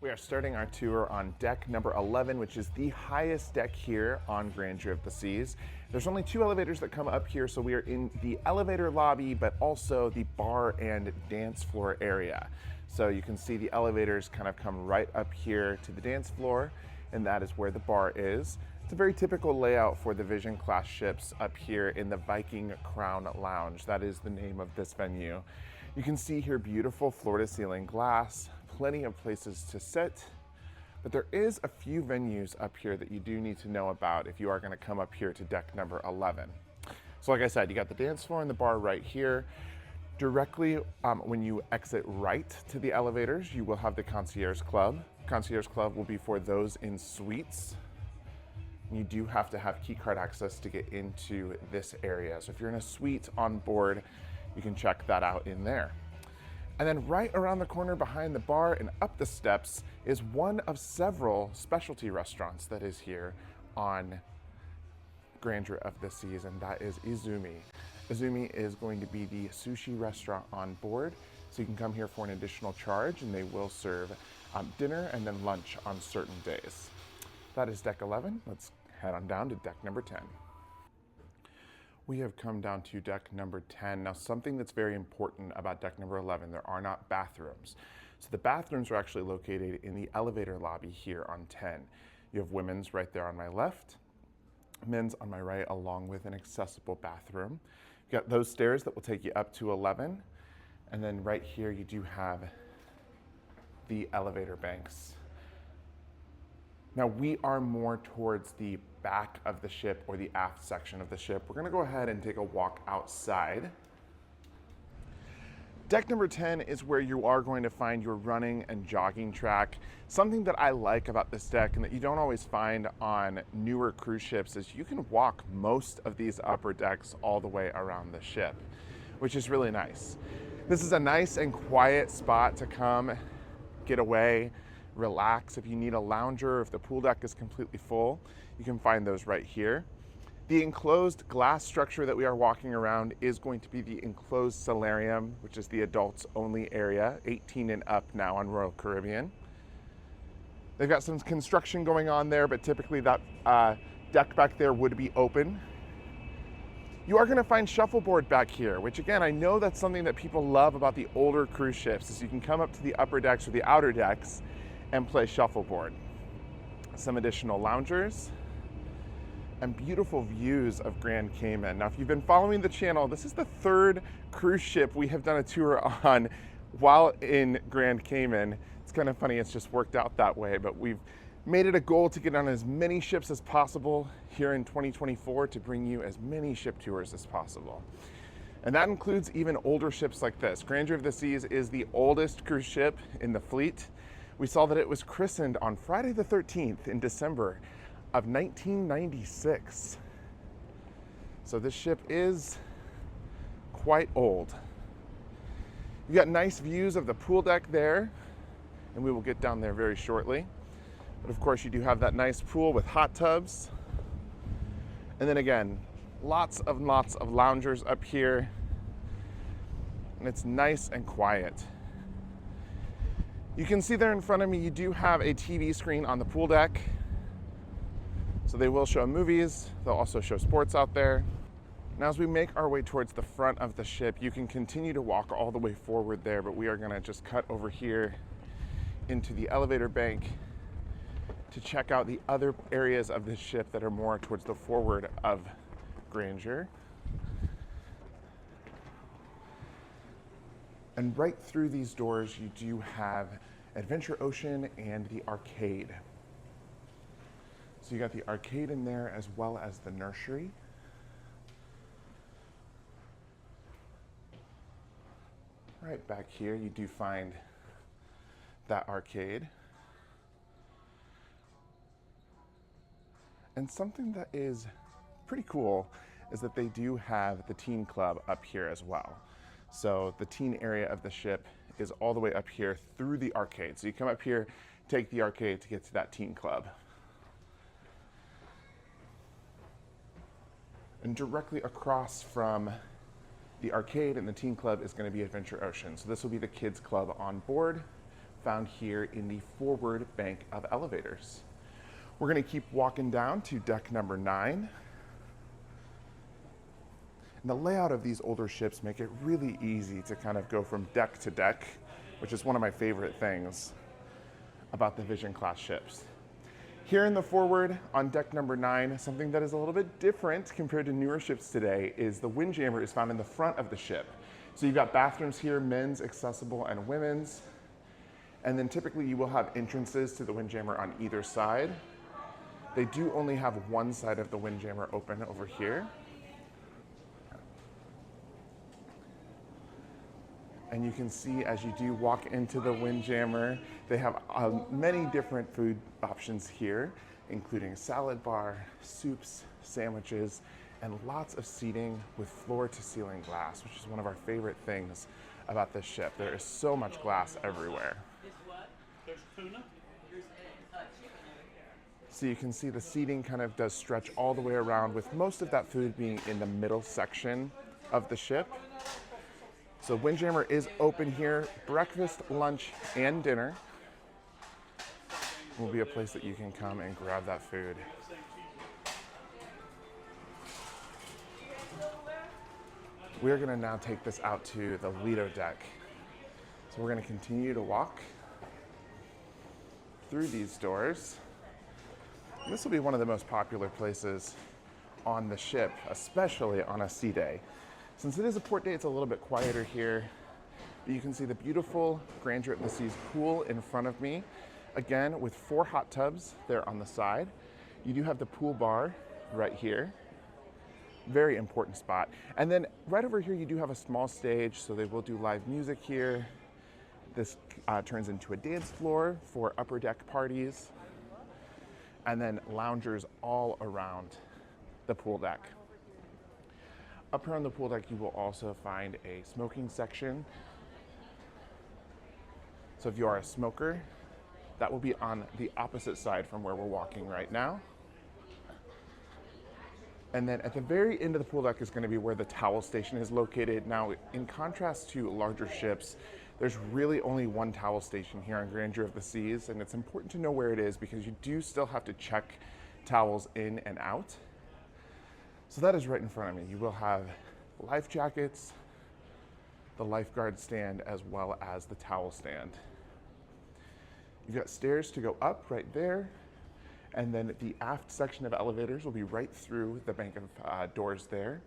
We are starting our tour on deck number 11, which is the highest deck here on Grandeur of the Seas. There's only 2 elevators that come up here, so we are in the elevator lobby, but also the bar and dance floor area. So you can see the elevators kind of come right up here to the dance floor, and that is where the bar is. It's a very typical layout for the Vision class ships up here in the Viking Crown Lounge. That is the name of this venue. You can see here beautiful floor-to-ceiling glass, plenty of places to sit, but there is a few venues up here that you do need to know about if you are going to come up here to deck number 11. So like I said, you got the dance floor and the bar right here. Directly when you exit right to the elevators, you will have the Concierge Club. Concierge Club will be for those in suites. You do have to have key card access to get into this area. So if you're in a suite on board, you can check that out in there. And then right around the corner behind the bar and up the steps is one of several specialty restaurants that is here on Grandeur of the Seas, and that is Izumi. Izumi is going to be the sushi restaurant on board, so you can come here for an additional charge, and they will serve dinner and then lunch on certain days. That is deck 11. Let's head on down to deck number 10. We have come down to deck number 10. Now, something that's very important about deck number 11, there are not bathrooms. So the bathrooms are actually located in the elevator lobby here on 10. You have women's right there on my left, men's on my right, along with an accessible bathroom. You got those stairs that will take you up to 11. And then right here, you do have the elevator banks. Now we are more towards the back of the ship or the aft section of the ship. We're gonna go ahead and take a walk outside. Deck number 10 is where you are going to find your running and jogging track. Something that I like about this deck and that you don't always find on newer cruise ships is you can walk most of these upper decks all the way around the ship, which is really nice. This is a nice and quiet spot to come, get away, relax. If you need a lounger, if the pool deck is completely full, you can find those right here. The enclosed glass structure that we are walking around is going to be the enclosed solarium, which is the adults only area, 18 and up now on Royal Caribbean. They've got some construction going on there, but typically that deck back there would be open. You are going to find shuffleboard back here, which again, I know that's something that people love about the older cruise ships, is you can come up to the upper decks or the outer decks and play shuffleboard. Some additional loungers and beautiful views of Grand Cayman. Now, if you've been following the channel, this is the 3rd cruise ship we have done a tour on while in Grand Cayman. It's kind of funny, it's just worked out that way, but we've made it a goal to get on as many ships as possible here in 2024 to bring you as many ship tours as possible. And that includes even older ships like this. Grandeur of the Seas is the oldest cruise ship in the fleet. We saw that it was christened on Friday the 13th in December of 1996. So this ship is quite old. You got nice views of the pool deck there, and we will get down there very shortly. But of course you do have that nice pool with hot tubs. And then again, lots of loungers up here, and it's nice and quiet. You can see there in front of me, you do have a TV screen on the pool deck. So they will show movies. They'll also show sports out there. Now, as we make our way towards the front of the ship, you can continue to walk all the way forward there, but we are gonna just cut over here into the elevator bank to check out the other areas of the ship that are more towards the forward of Grandeur. And right through these doors, you do have Adventure Ocean and the arcade. So you got the arcade in there as well as the nursery. Right back here, you do find that arcade. And something that is pretty cool is that they do have the teen club up here as well. So the teen area of the ship is all the way up here through the arcade. So you come up here, take the arcade to get to that teen club. And directly across from the arcade and the teen club is going to be Adventure Ocean. So this will be the kids club on board found here in the forward bank of elevators. We're going to keep walking down to deck number 9. And the layout of these older ships make it really easy to kind of go from deck to deck, which is one of my favorite things about the Vision class ships. Here in the forward on deck number 9, something that is a little bit different compared to newer ships today is the windjammer is found in the front of the ship. So you've got bathrooms here, men's, accessible, and women's. And then typically you will have entrances to the windjammer on either side. They do only have one side of the windjammer open over here. And you can see as you do walk into the windjammer, they have many different food options here, including salad bar, soups, sandwiches, and lots of seating with floor to ceiling glass, which is one of our favorite things about this ship. There is so much glass everywhere. There's tuna. So you can see the seating kind of does stretch all the way around, with most of that food being in the middle section of the ship. So windjammer is open here, breakfast, lunch, and dinner will be a place that you can come and grab that food. We're gonna now take this out to the Lido deck. So we're gonna continue to walk through these doors. And this will be one of the most popular places on the ship, especially on a sea day. Since it is a port day, it's a little bit quieter here. But you can see the beautiful Grandeur of the Seas pool in front of me. Again, with 4 hot tubs there on the side. You do have the pool bar right here. Very important spot. And then right over here, you do have a small stage, so they will do live music here. This turns into a dance floor for upper deck parties. And then loungers all around the pool deck. Up here on the pool deck, you will also find a smoking section. So if you are a smoker, that will be on the opposite side from where we're walking right now. And then at the very end of the pool deck is going to be where the towel station is located. Now, in contrast to larger ships, there's really only one towel station here on Grandeur of the Seas, and it's important to know where it is because you do still have to check towels in and out. So that is right in front of me. You will have life jackets, the lifeguard stand, as well as the towel stand. You've got stairs to go up right there, and then the aft section of elevators will be right through the bank of doors there,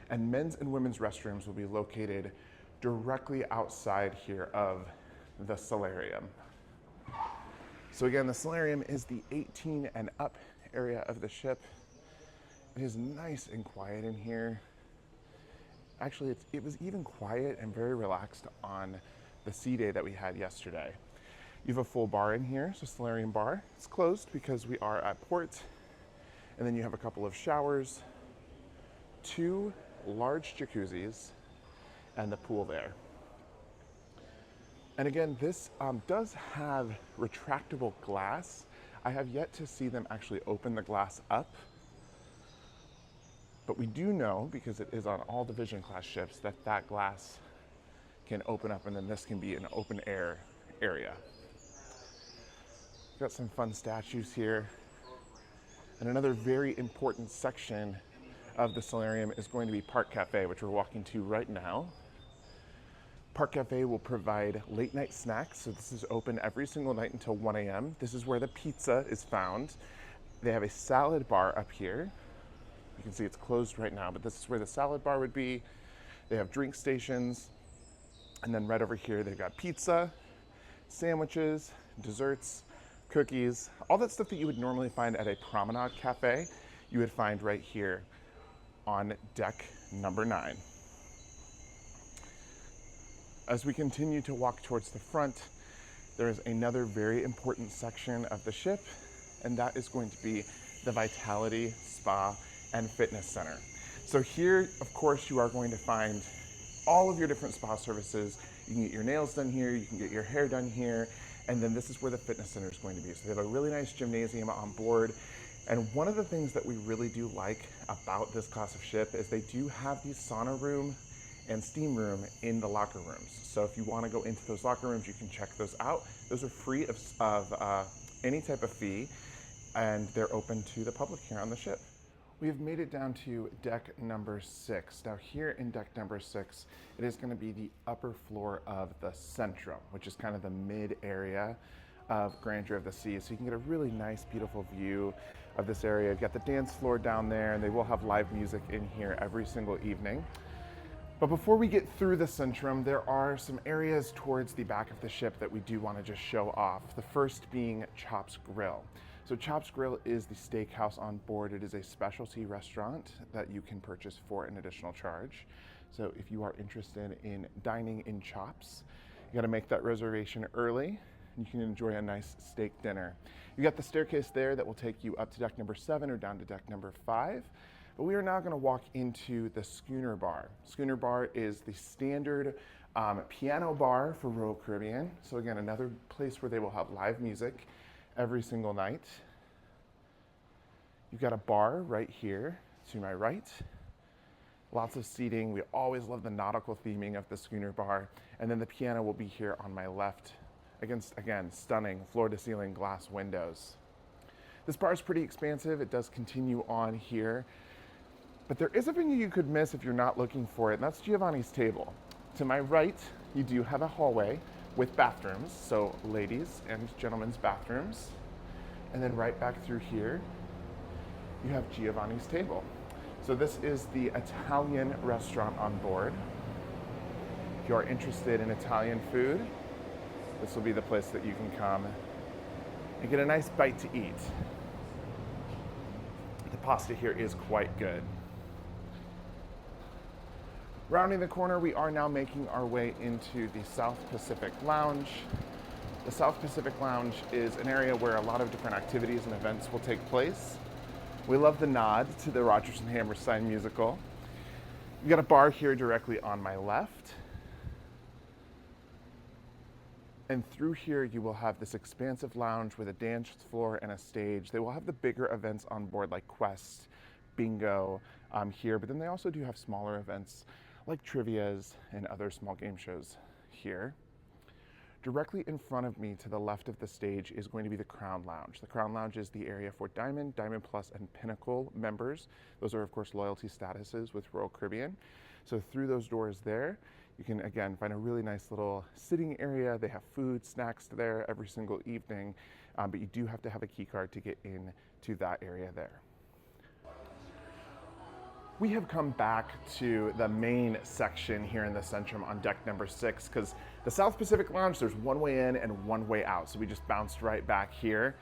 and men's and women's restrooms will be located directly outside here of the Solarium. So again, the Solarium is the 18 and up area of the ship. It is nice and quiet in here. Actually, it was even quiet and very relaxed on the sea day that we had yesterday. You have a full bar in here, so Solarium bar. It's closed because we are at port. And then you have a couple of showers, 2 large jacuzzis, and the pool there. And again, this does have retractable glass. I have yet to see them actually open the glass up. But we do know, because it is on all the Vision class ships, that that glass can open up and then this can be an open air area. Got some fun statues here. And another very important section of the Solarium is going to be Park Cafe, which we're walking to right now. Park Cafe will provide late night snacks. So this is open every single night until 1 a.m. This is where the pizza is found. They have a salad bar up here. You can see it's closed right now, but this is where the salad bar would be. They have drink stations. And then right over here, they've got pizza, sandwiches, desserts, cookies, all that stuff that you would normally find at a promenade cafe, you would find right here on deck number 9. As we continue to walk towards the front, there is another very important section of the ship, and that is going to be the Vitality Spa and Fitness Center. So here, of course, you are going to find all of your different spa services. You can get your nails done here, you can get your hair done here, and then this is where the fitness center is going to be. So they have a really nice gymnasium on board. And one of the things that we really do like about this class of ship is they do have the sauna room and steam room in the locker rooms. So if you want to go into those locker rooms, you can check those out. Those are free of any type of fee, and they're open to the public here on the ship. We have made it down to deck number 6. Now here in deck number 6, it is going to be the upper floor of the Centrum, which is kind of the mid area of Grandeur of the Seas. So you can get a really nice, beautiful view of this area. You've got the dance floor down there, and they will have live music in here every single evening. But before we get through the Centrum, there are some areas towards the back of the ship that we do want to just show off. The first being Chops Grill. So Chops Grill is the steakhouse on board. It is a specialty restaurant that you can purchase for an additional charge. So if you are interested in dining in Chops, you got to make that reservation early. You can enjoy a nice steak dinner. You got the staircase there that will take you up to deck number 7 or down to deck number 5. But we are now going to walk into the Schooner Bar. Schooner Bar is the standard piano bar for Royal Caribbean. So again, another place where they will have live music every single night. You've got a bar right here to my right. Lots of seating. We always love the nautical theming of the Schooner Bar. And then the piano will be here on my left. Again, stunning floor-to-ceiling glass windows. This bar is pretty expansive. It does continue on here. But there is a venue you could miss if you're not looking for it, and that's Giovani's table. To my right, you do have a hallway with bathrooms, so ladies and gentlemen's bathrooms. And then right back through here, you have Giovani's table. So this is the Italian restaurant on board. If you are interested in Italian food, this will be the place that you can come and get a nice bite to eat. The pasta here is quite good. Rounding the corner, we are now making our way into the South Pacific Lounge. The South Pacific Lounge is an area where a lot of different activities and events will take place. We love the nod to the Rodgers and Hammerstein musical. We've got a bar here directly on my left. And through here, you will have this expansive lounge with a dance floor and a stage. They will have the bigger events on board like Quest, Bingo here, but then they also do have smaller events like trivias and other small game shows here. Directly in front of me to the left of the stage is going to be the Crown Lounge. The Crown Lounge is the area for Diamond, Diamond Plus, and Pinnacle members. Those are, of course, loyalty statuses with Royal Caribbean. So through those doors there, you can, again, find a really nice little sitting area. They have food, snacks there every single evening, but you do have to have a key card to get in to that area there. We have come back to the main section here in the Centrum on deck number 6 because the South Pacific Lounge, there's one way in and one way out. So we just bounced right back here.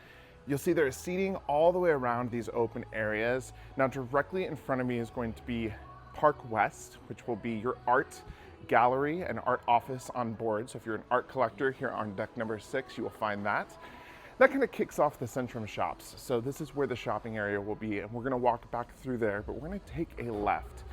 You'll see there is seating all the way around these open areas. Now directly in front of me is going to be Park West, which will be your art gallery and art office on board. So if you're an art collector here on deck number 6, you will find that. That kind of kicks off the Centrum shops. So this is where the shopping area will be, and we're gonna walk back through there, but we're gonna take a left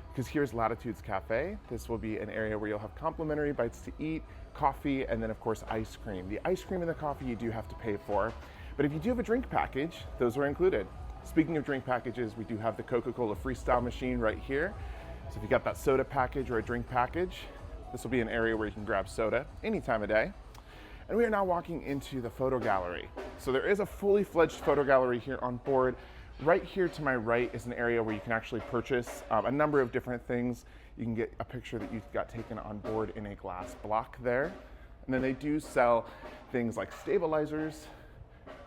because here's Latitudes Cafe. This will be an area where you'll have complimentary bites to eat, coffee, and then of course ice cream. The ice cream and the coffee you do have to pay for, but if you do have a drink package, those are included. Speaking of drink packages, we do have the Coca-Cola Freestyle machine right here. So if you got that soda package or a drink package, this will be an area where you can grab soda any time of day. And we are now walking into the photo gallery. So there is a fully fledged photo gallery here on board. Right here to my right is an area where you can actually purchase a number of different things. You can get a picture that you got taken on board in a glass block there. And then they do sell things like stabilizers,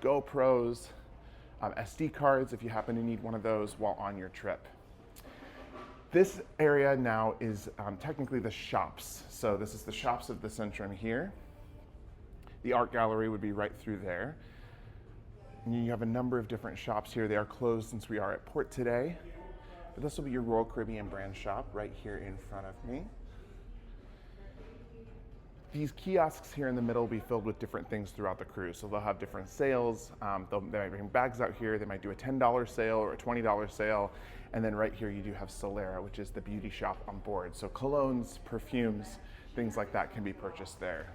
GoPros, SD cards if you happen to need one of those while on your trip. This area now is technically the shops. So this is the shops of the Centrum here. The art gallery would be right through there. And you have a number of different shops here. They are closed since we are at port today. But this will be your Royal Caribbean brand shop right here in front of me. These kiosks here in the middle will be filled with different things throughout the cruise. So they'll have different sales. They might bring bags out here. They might do a $10 sale or a $20 sale. And then right here you do have Solera, which is the beauty shop on board. So colognes, perfumes, things like that can be purchased there.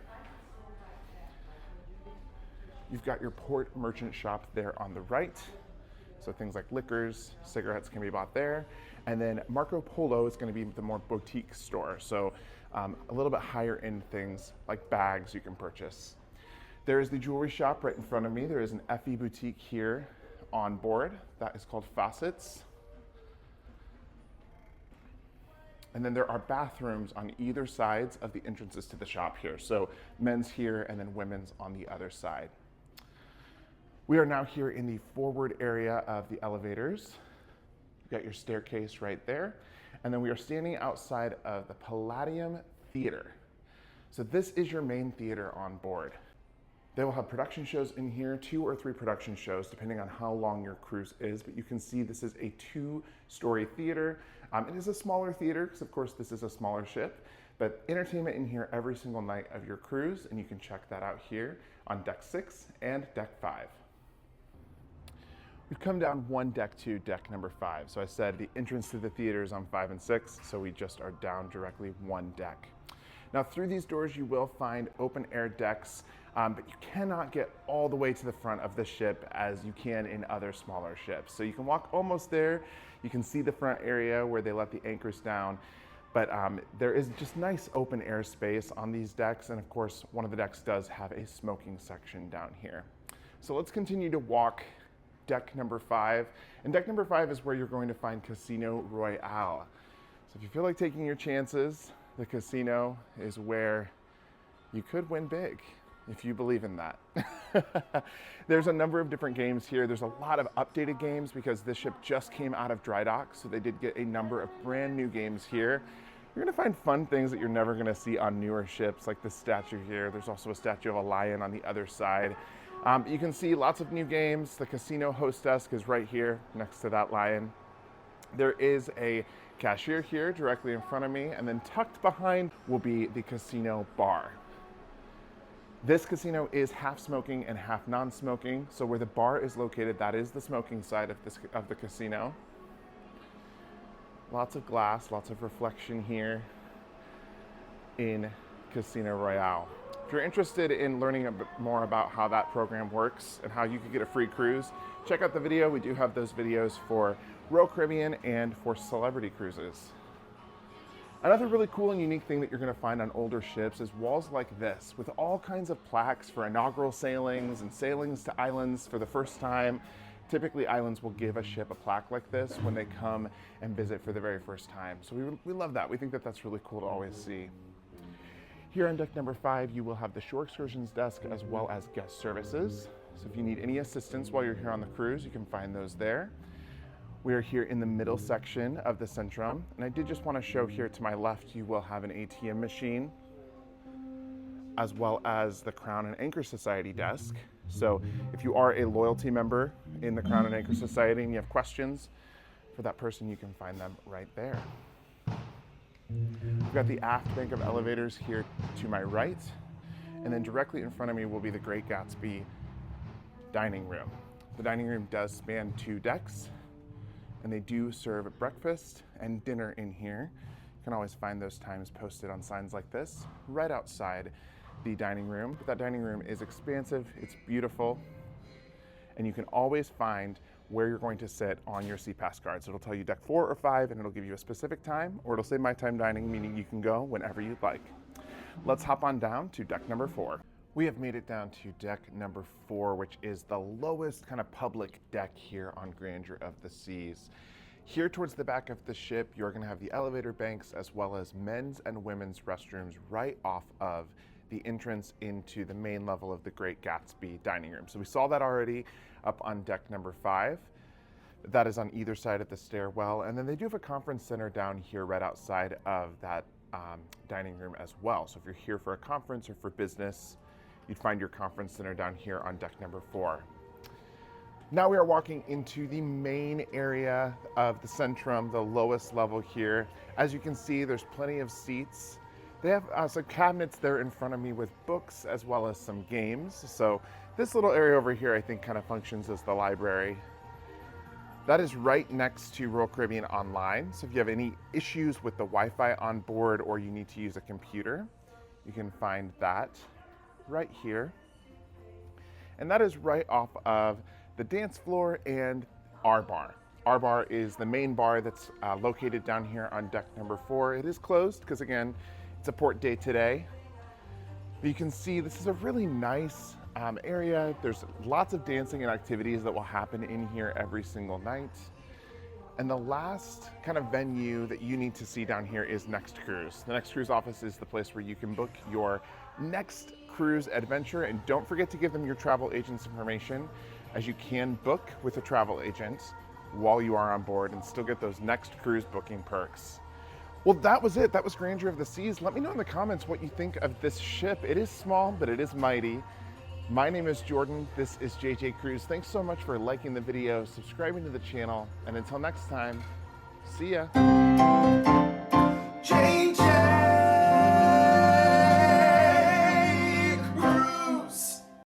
You've got your port merchant shop there on the right. So things like liquors, cigarettes can be bought there. And then Marco Polo is going to be the more boutique store. So a little bit higher end things like bags you can purchase. There is the jewelry shop right in front of me. There is an FE boutique here on board. That is called Facets. And then there are bathrooms on either sides of the entrances to the shop here. So men's here and then women's on the other side. We are now here in the forward area of the elevators. You've got your staircase right there. And then we are standing outside of the Palladium Theatre. So this is your main theater on board. They will have production shows in here, 2 or 3 production shows, depending on how long your cruise is. But you can see this is a 2-story theater. It is a smaller theater because, of course, this is a smaller ship. But entertainment in here every single night of your cruise, and you can check that out here on deck 6 and deck 5. We've come down one deck to deck number 5. So I said the entrance to the theater is on 5 and 6, so we just are down directly one deck. Now through these doors you will find open air decks, but you cannot get all the way to the front of the ship as you can in other smaller ships. So you can walk almost there, you can see the front area where they let the anchors down, but there is just nice open air space on these decks, and of course one of the decks does have a smoking section down here. So let's continue to walk deck number 5, and deck number 5 is where you're going to find Casino Royale. So if you feel like taking your chances, the casino is where you could win big, if you believe in that. There's a number of different games here. There's a lot of updated games because this ship just came out of dry dock, so they did get a number of brand new games here. You're gonna find fun things that you're never gonna see on newer ships, like this statue here. There's also a statue of a lion on the other side. You can see lots of new games. The casino host desk is right here next to that lion. There is a cashier here directly in front of me, and then tucked behind will be the casino bar. This casino is half smoking and half non-smoking, so where the bar is located, that is the smoking side of the casino. Lots of glass, lots of reflection here in Casino Royale. If you're interested in learning a bit more about how that program works and how you could get a free cruise, check out the video. We do have those videos for Royal Caribbean and for Celebrity Cruises. Another really cool and unique thing that you're going to find on older ships is walls like this with all kinds of plaques for inaugural sailings and sailings to islands for the first time. Typically, islands will give a ship a plaque like this when they come and visit for the very first time. So we love that. We think that that's really cool to always see. Here on deck number 5, you will have the shore excursions desk as well as guest services. So if you need any assistance while you're here on the cruise, you can find those there. We are here in the middle section of the Centrum, and I did just want to show here to my left, you will have an ATM machine, as well as the Crown and Anchor Society desk. So if you are a loyalty member in the Crown and Anchor Society and you have questions for that person, you can find them right there. We've got the aft bank of elevators here to my right, and then directly in front of me will be the Great Gatsby dining room. The dining room does span 2 decks, and they do serve breakfast and dinner in here. You can always find those times posted on signs like this right outside the dining room. But that dining room is expansive, it's beautiful, and you can always find where you're going to sit on your SeaPass card. So it'll tell you deck 4 or 5, and it'll give you a specific time, or it'll say my time dining, meaning you can go whenever you'd like. Let's hop on down to deck number 4. We have made it down to deck number 4, which is the lowest kind of public deck here on Grandeur of the Seas. Here towards the back of the ship, you're gonna have the elevator banks as well as men's and women's restrooms right off of the entrance into the main level of the Great Gatsby dining room. So we saw that already up on deck number 5. That is on either side of the stairwell. And then they do have a conference center down here right outside of that dining room as well. So if you're here for a conference or for business, you'd find your conference center down here on deck number 4. Now we are walking into the main area of the Centrum, the lowest level here. As you can see, there's plenty of seats. They have some cabinets there in front of me with books as well as some games. So this little area over here, I think, kind of functions as the library. That is right next to Royal Caribbean Online. So if you have any issues with the Wi-Fi on board or you need to use a computer, you can find that right here. And that is right off of the dance floor and our bar. Our bar is the main bar that's located down here on deck number 4. It is closed because, again, it's a port day today. But you can see this is a really nice area. There's lots of dancing and activities that will happen in here every single night. And the last kind of venue that you need to see down here is Next Cruise. The Next Cruise office is the place where you can book your next cruise adventure. And don't forget to give them your travel agent's information, as you can book with a travel agent while you are on board and still get those next cruise booking perks. Well, that was it. That was Grandeur of the Seas. Let me know in the comments what you think of this ship. It is small, but it is mighty. My name is Jordan. This is JJ Cruise. Thanks so much for liking the video, subscribing to the channel, and until next time, see ya.